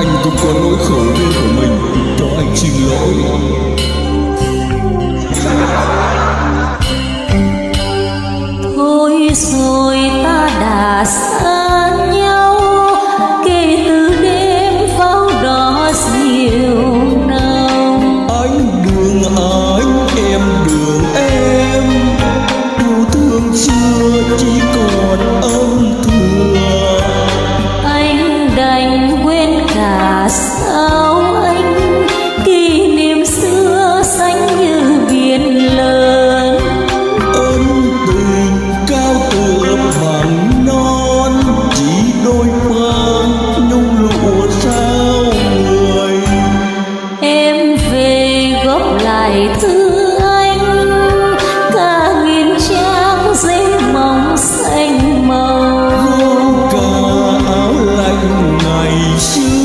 Anh cũng có nỗi khổ riêng của mình, cho anh xin lỗi. Thôi rồi ta đã xa nhau, kể từ đêm pháo đỏ diều nồng. Anh đường anh, em đường em, yêu thương xưa chỉ còn âm thừa. Anh đành quên cả sao anh, kỷ niệm xưa xanh như biển lớn. Ân tình cao tựa bằng non, chỉ đôi mang nhung lụa sao người. Em về góp lại thư anh, cả nghìn trang giấy mỏng xanh màu. Cả áo lạnh ngày xưa